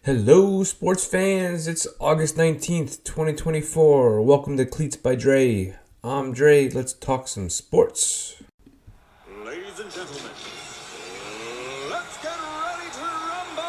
Hello, sports fans. It's August 19th, 2024. Welcome to Cleats by Dre. I'm Dre. Let's talk some sports. Ladies and gentlemen, let's get ready to rumble!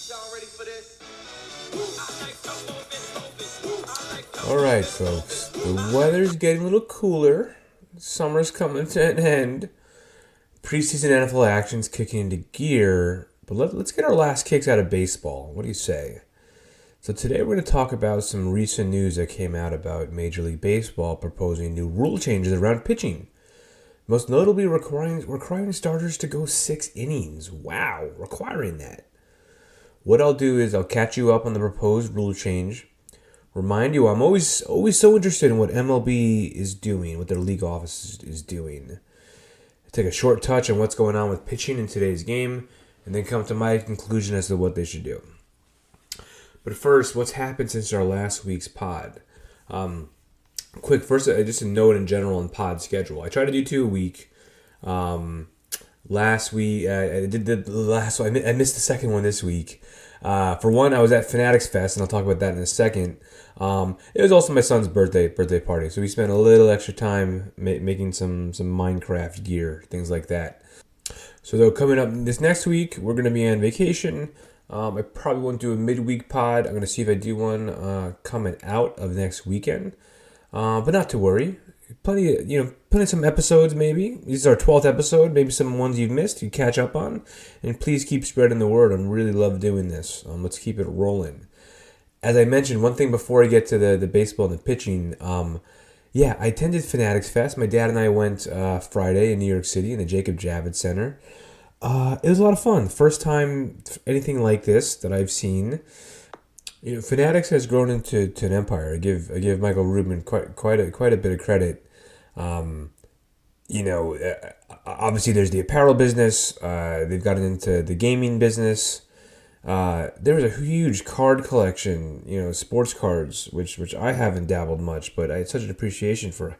Y'all ready for this? Alright, folks. The weather's getting a little cooler. Summer's coming to an end. Preseason NFL action's kicking into gear. But let's get our last kicks out of baseball. What do you say? So today we're going to talk about some recent news that came out about Major League Baseball proposing new rule changes around pitching. Most notably requiring starters to go 6 innings. Wow, requiring that. What I'll do is I'll catch you up on the proposed rule change. Remind you, I'm always so interested in what MLB is doing, what their league office is doing. Take a short touch on what's going on with pitching in today's game, and then come to my conclusion as to what they should do. But first, what's happened since our last week's pod? Quick, first, just a note in general on pod schedule. I try to do 2 a week. Last week, I did the last one. I missed the second one this week. For one, I was at Fanatics Fest, and I'll talk about that in a second. It was also my son's birthday party, so we spent a little extra time making some Minecraft gear, things like that. So though coming up this next week, we're going to be on vacation. I probably won't do a midweek pod. I'm going to see if I do one coming out of next weekend. But not to worry. Plenty of some episodes maybe. This is our 12th episode. Maybe some ones you've missed you catch up on. And please keep spreading the word. I really love doing this. Let's keep it rolling. As I mentioned, one thing before I get to the baseball and the pitching. I attended Fanatics Fest. My dad and I went Friday in New York City in the Jacob Javits Center. It was a lot of fun. First time anything like this that I've seen. Fanatics has grown into an empire. I give Michael Rubin quite a bit of credit. Obviously there's the apparel business. They've gotten into the gaming business. There was a huge card collection, sports cards, which I haven't dabbled much, but I had such an appreciation for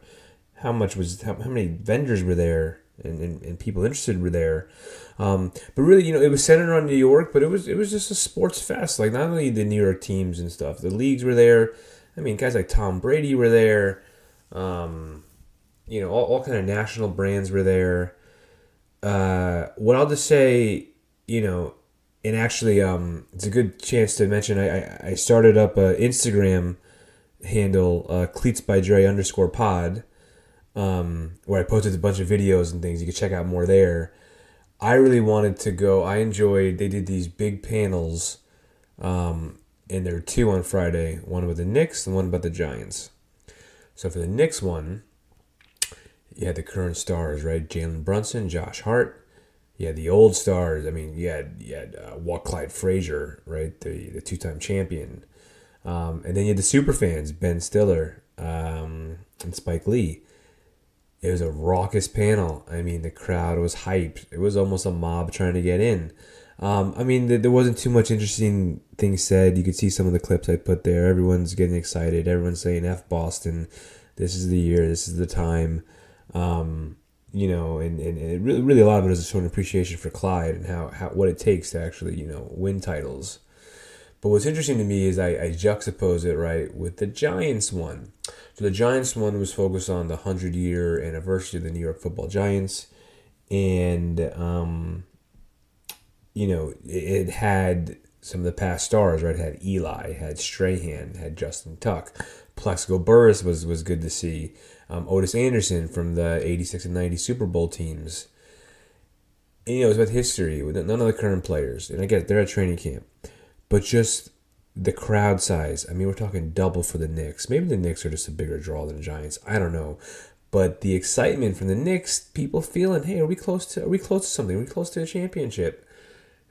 how many vendors were there and people interested were there. But really, it was centered around New York, but it was just a sports fest. Like not only the New York teams and stuff, the leagues were there. I mean, guys like Tom Brady were there. All kind of national brands were there. What I'll just say, and actually, it's a good chance to mention. I started up an Instagram handle, Cleats by Dre _pod. Where I posted a bunch of videos and things. You can check out more there. I really wanted to go. They did these big panels, and there were 2 on Friday. One with the Knicks and one about the Giants. So for the Knicks one, you had the current stars, right? Jalen Brunson, Josh Hart. You had the old stars. I mean, you had Clyde Frazier, right? The 2-time champion. And then you had the super fans, Ben Stiller, and Spike Lee. It was a raucous panel. I mean, the crowd was hyped. It was almost a mob trying to get in. There wasn't too much interesting things said. You could see some of the clips I put there. Everyone's getting excited. Everyone's saying F Boston. This is the year. This is the time. And it really a lot of it is showing appreciation for Clyde and how what it takes to actually, win titles. But what's interesting to me is I juxtapose it, right, with the Giants one. So the Giants one was focused on the 100-year anniversary of the New York Football Giants. And, it had some of the past stars, right? It had Eli, it had Strahan, it had Justin Tuck. Plexico Burress was good to see. Otis Anderson from the 86 and 90 Super Bowl teams. And, it was about history with none of the current players. And I get it, they're at training camp. But just the crowd size. I mean, we're talking double for the Knicks. Maybe the Knicks are just a bigger draw than the Giants. I don't know. But the excitement from the Knicks, people feeling, hey, are we close to something? Are we close to a championship?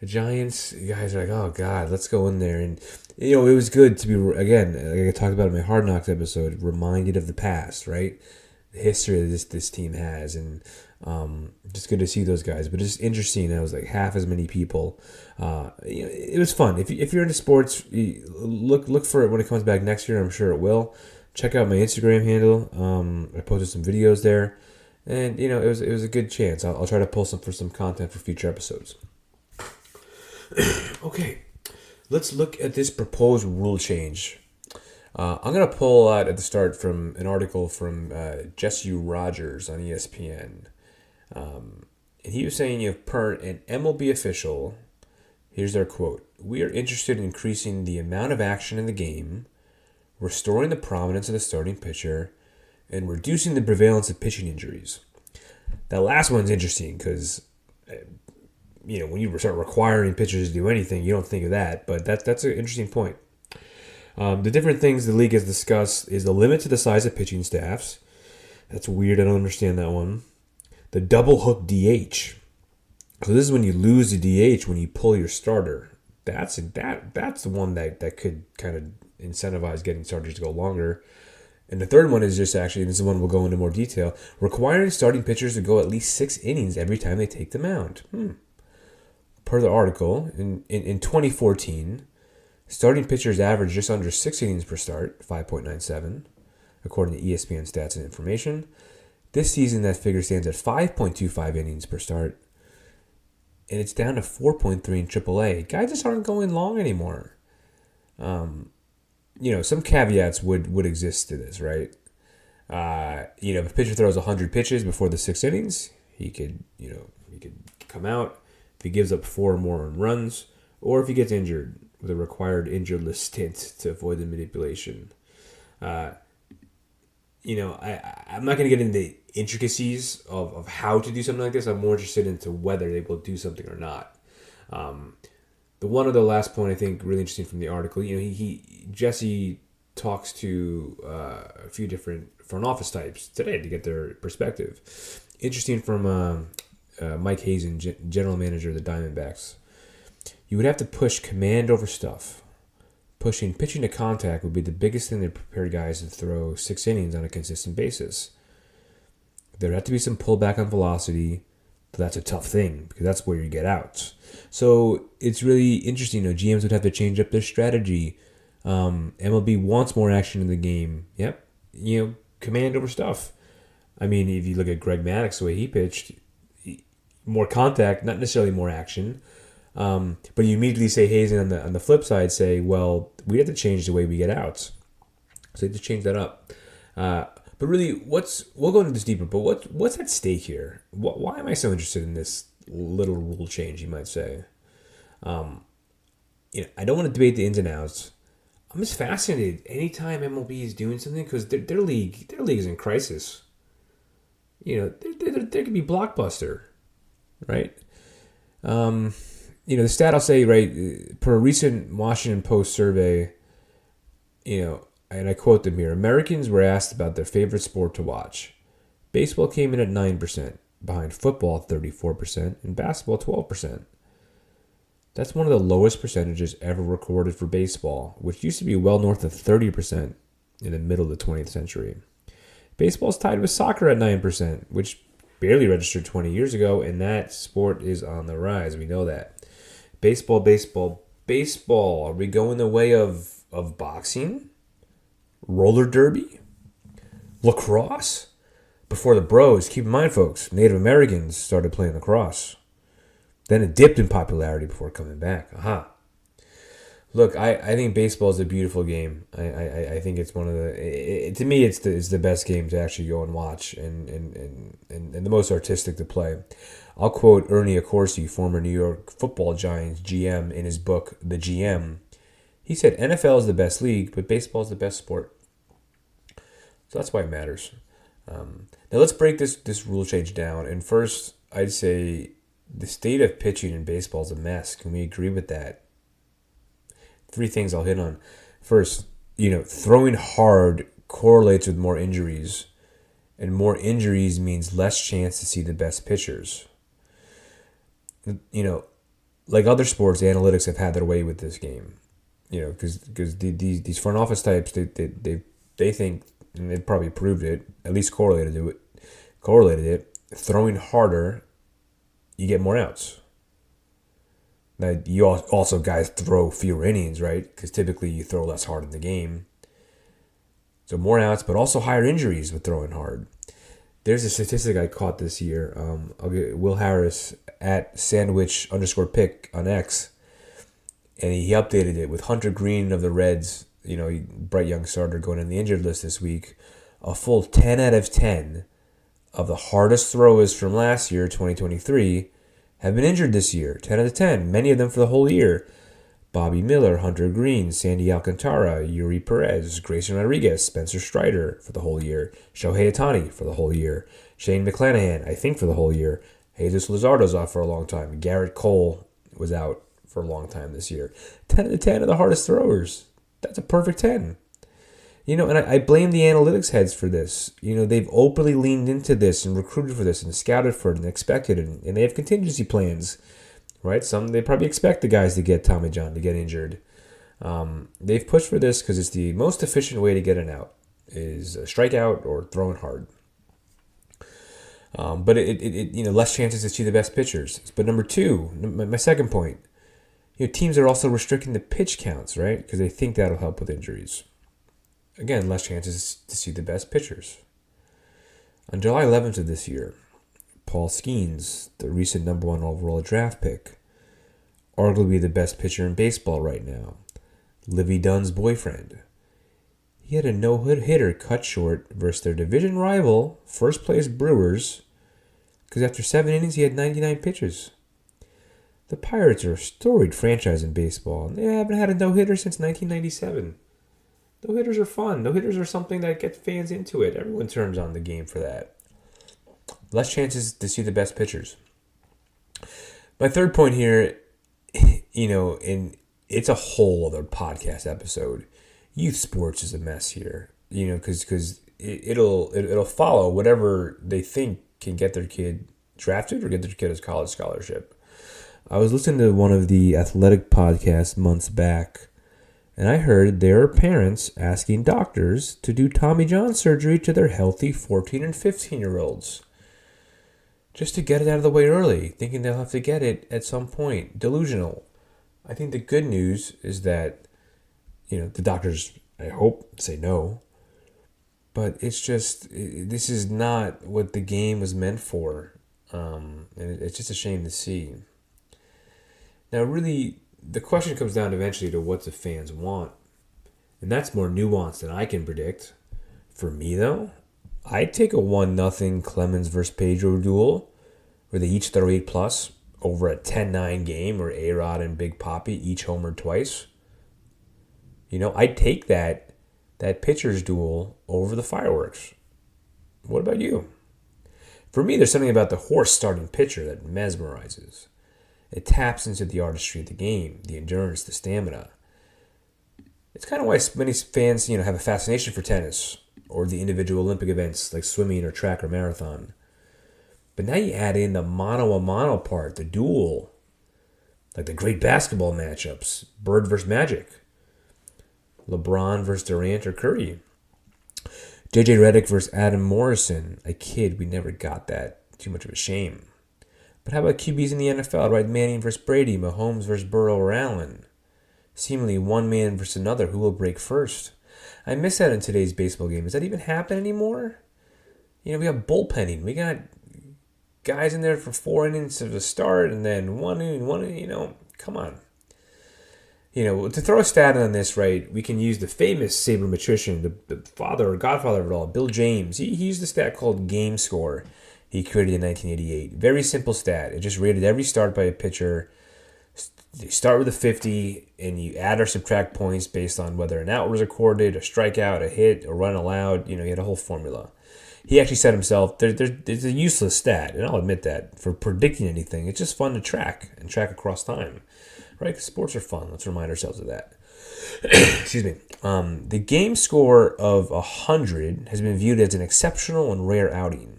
The Giants, guys are like, oh, God, let's go in there. And, it was good to be, again, like I talked about in my Hard Knocks episode, reminded of the past, right? The history that this team has. And Just good to see those guys, but it's interesting. That was like half as many people. It was fun. If you're into sports, look for it when it comes back next year. I'm sure it will. Check out my Instagram handle. I posted some videos there, and it was a good chance. I'll try to pull some content for future episodes. Okay, let's look at this proposed rule change. I'm gonna pull out at the start from an article from Jesse Rogers on ESPN. And he was saying, per an MLB official, here's their quote: "We are interested in increasing the amount of action in the game, restoring the prominence of the starting pitcher, and reducing the prevalence of pitching injuries." That last one's interesting because, when you start requiring pitchers to do anything, you don't think of that, but that's an interesting point. The different things the league has discussed is the limit to the size of pitching staffs. That's weird. I don't understand that one. The double hook DH. So this is when you lose the DH when you pull your starter. That's the one that could kind of incentivize getting starters to go longer. And the third one is just actually, this is one we'll go into more detail, requiring starting pitchers to go at least 6 innings every time they take the mound. Per the article, in 2014, starting pitchers averaged just under 6 innings per start, 5.97, according to ESPN Stats and Information. This season, that figure stands at 5.25 innings per start, and it's down to 4.3 in AAA. Guys just aren't going long anymore. Some caveats would exist to this, right? If a pitcher throws 100 pitches before the 6 innings, he could come out. If he gives up 4 or more runs, or if he gets injured with a required injured-less stint to avoid the manipulation. I'm not going to get into intricacies of how to do something like this. I'm more interested into whether they will do something or not. The one other last point I think really interesting from the article, Jesse talks to a few different front office types today to get their perspective. Interesting from Mike Hazen, general manager of the Diamondbacks. You would have to push command over stuff. Pitching to contact would be the biggest thing that prepared guys to throw 6 innings on a consistent basis. There would have to be some pullback on velocity, but that's a tough thing because that's where you get outs. So it's really interesting. GMs would have to change up their strategy. MLB wants more action in the game. Yep, command over stuff. I mean, if you look at Greg Maddux, the way he pitched, more contact, not necessarily more action. But you immediately say, Hazen, on the flip side, say, well, we have to change the way we get outs. So you have to change that up. But really, we'll go into this deeper, but what's at stake here? Why am I so interested in this little rule change, you might say? I don't want to debate the ins and outs. I'm just fascinated anytime MLB is doing something because their league is in crisis. There could be blockbuster, right? The stat I'll say, right, per a recent Washington Post survey, and I quote them here, Americans were asked about their favorite sport to watch. Baseball came in at 9%, behind football 34%, and basketball 12%. That's one of the lowest percentages ever recorded for baseball, which used to be well north of 30% in the middle of the 20th century. Baseball's tied with soccer at 9%, which barely registered 20 years ago, and that sport is on the rise. We know that. Baseball. Are we going the way of boxing? Roller derby? Lacrosse? Before the bros, keep in mind, folks, Native Americans started playing lacrosse. Then it dipped in popularity before coming back. Aha. Look, I think baseball is a beautiful game. I think it's one of the to me it's the best game to actually go and watch and the most artistic to play. I'll quote Ernie Accorsi, former New York Football Giants GM, in his book The GM. He said NFL is the best league, but baseball is the best sport. So that's why it matters. Now let's break this rule change down. And first, I'd say the state of pitching in baseball is a mess. Can we agree with that? 3 things I'll hit on. First, throwing hard correlates with more injuries, and more injuries means less chance to see the best pitchers. Like other sports, analytics have had their way with this game. Because these front office types, they think, and they've probably proved it, at least correlated it, throwing harder, you get more outs. Now, you also guys throw fewer innings, right? Because typically you throw less hard in the game. So more outs, but also higher injuries with throwing hard. There's a statistic I caught this year. I'll get Will Harris at sandwich_pick on X, and he updated it with Hunter Green of the Reds, bright young starter going on the injured list this week. A full 10 out of 10 of the hardest throwers from last year, 2023, have been injured this year. 10 out of 10. Many of them for the whole year. Bobby Miller, Hunter Green, Sandy Alcantara, Yuri Perez, Grayson Rodriguez, Spencer Strider for the whole year, Shohei Ohtani for the whole year, Shane McClanahan, I think for the whole year, Jesus Luzardo's out for a long time, Garrett Cole was out for a long time this year. 10 out of 10 of the hardest throwers. That's a perfect 10. And I blame the analytics heads for this. They've openly leaned into this and recruited for this and scouted for it and expected it, and they have contingency plans. Right? They probably expect the guys to get Tommy John, to get injured. They've pushed for this because it's the most efficient way to get an out, is a strikeout or throwing hard. But it less chances to see the best pitchers. But number two, my second point, teams are also restricting the pitch counts, right? Because they think that'll help with injuries. Again, less chances to see the best pitchers. On July 11th of this year, Paul Skeens, the recent number 1 overall draft pick, arguably the best pitcher in baseball right now, Livy Dunn's boyfriend. He had a no-hitter cut short versus their division rival, first-place Brewers, because after 7 innings he had 99 pitches. The Pirates are a storied franchise in baseball, and they haven't had a no-hitter since 1997. No-hitters are fun. No-hitters are something that gets fans into it. Everyone turns on the game for that. Less chances to see the best pitchers. My third point here, and it's a whole other podcast episode. Youth sports is a mess here, because it'll follow whatever they think can get their kid drafted or get their kid a college scholarship. I was listening to one of the athletic podcasts months back, and I heard there are parents asking doctors to do Tommy John surgery to their healthy 14 and 15-year-olds. Just to get it out of the way early, thinking they'll have to get it at some point. Delusional. I think the good news is that, the doctors, I hope, say no. But it's just, this is not what the game was meant for. And it's just a shame to see. Now, really, the question comes down eventually to what the fans want. And that's more nuanced than I can predict. For me, though, I'd take a 1-0 Clemens versus Pedro duel where they each throw 8+ over a 10-9 game where A-Rod and Big Papi each homered twice. I'd take that pitcher's duel over the fireworks. What about you? For me, there's something about the horse starting pitcher that mesmerizes. It taps into the artistry of the game, the endurance, the stamina. It's kind of why many fans, have a fascination for tennis or the individual Olympic events like swimming or track or marathon. But now you add in the mano-a-mano part, the duel, like the great basketball matchups, Bird versus Magic, LeBron versus Durant or Curry, JJ Redick versus Adam Morrison. I kid, we never got that. Too much of a shame. But how about QBs in the NFL, right? Manning versus Brady, Mahomes versus Burrow or Allen. Seemingly one man versus another, who will break first? I miss that in today's baseball game. Does that even happen anymore? We got bullpenning. We got guys in there for 4 innings to the start and then one inning, come on. To throw a stat on this, right, we can use the famous sabermetrician, the father or godfather of it all, Bill James. He used a stat called game score he created in 1988. Very simple stat. It just rated every start by a pitcher. You start with a 50, and you add or subtract points based on whether an out was recorded, a strikeout, a hit, a run allowed. He had a whole formula. He actually said himself, there's a useless stat, and I'll admit that, for predicting anything. It's just fun to track and track across time, right? Because sports are fun. Let's remind ourselves of that. Excuse me. The game score of 100 has been viewed as an exceptional and rare outing.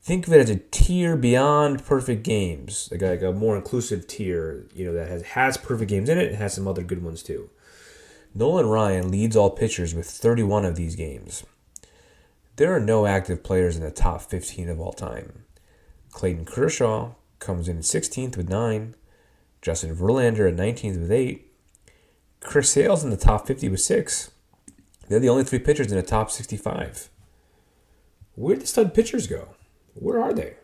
Think of it as a tier beyond perfect games, like a more inclusive tier, that has perfect games in it and has some other good ones too. Nolan Ryan leads all pitchers with 31 of these games. There are no active players in the top 15 of all time. Clayton Kershaw comes in at 16th with 9. Justin Verlander at 19th with 8. Chris Sale's in the top 50 with 6. They're the only 3 pitchers in the top 65. Where did the stud pitchers go? Where are they?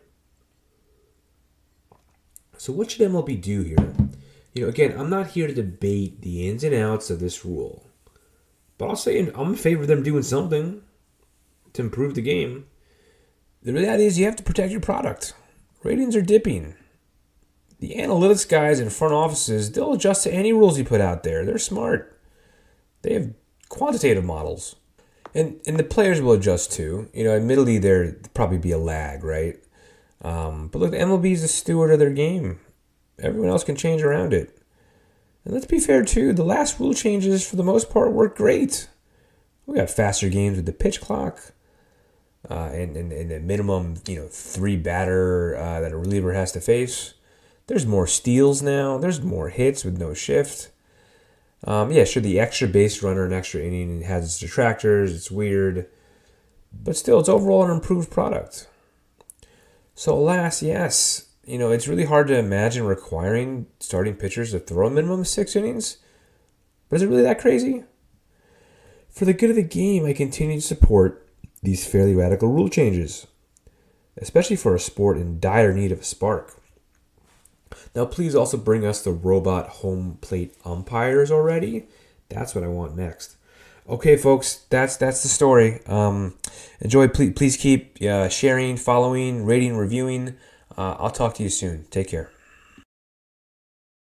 So what should MLB do here? Again, I'm not here to debate the ins and outs of this rule. But I'll say I'm in favor of them doing something to improve the game. The reality is you have to protect your product. Ratings are dipping. The analytics guys in front offices, they'll adjust to any rules you put out there. They're smart. They have quantitative models. And the players will adjust too. Admittedly, there'll probably be a lag, right? But look, the MLB is the steward of their game. Everyone else can change around it. And let's be fair too, the last rule changes for the most part worked great. We got faster games with the pitch clock. And the minimum, 3 batter that a reliever has to face. There's more steals now. There's more hits with no shift. Sure, the extra base runner and extra inning has its detractors. It's weird. But still, it's overall an improved product. So alas, yes, it's really hard to imagine requiring starting pitchers to throw a minimum of 6 innings. But is it really that crazy? For the good of the game, I continue to support these fairly radical rule changes, especially for a sport in dire need of a spark. Now, please also bring us the robot home plate umpires already. That's what I want next. Okay, folks, that's the story. Enjoy. Please keep sharing, following, rating, reviewing. I'll talk to you soon. Take care.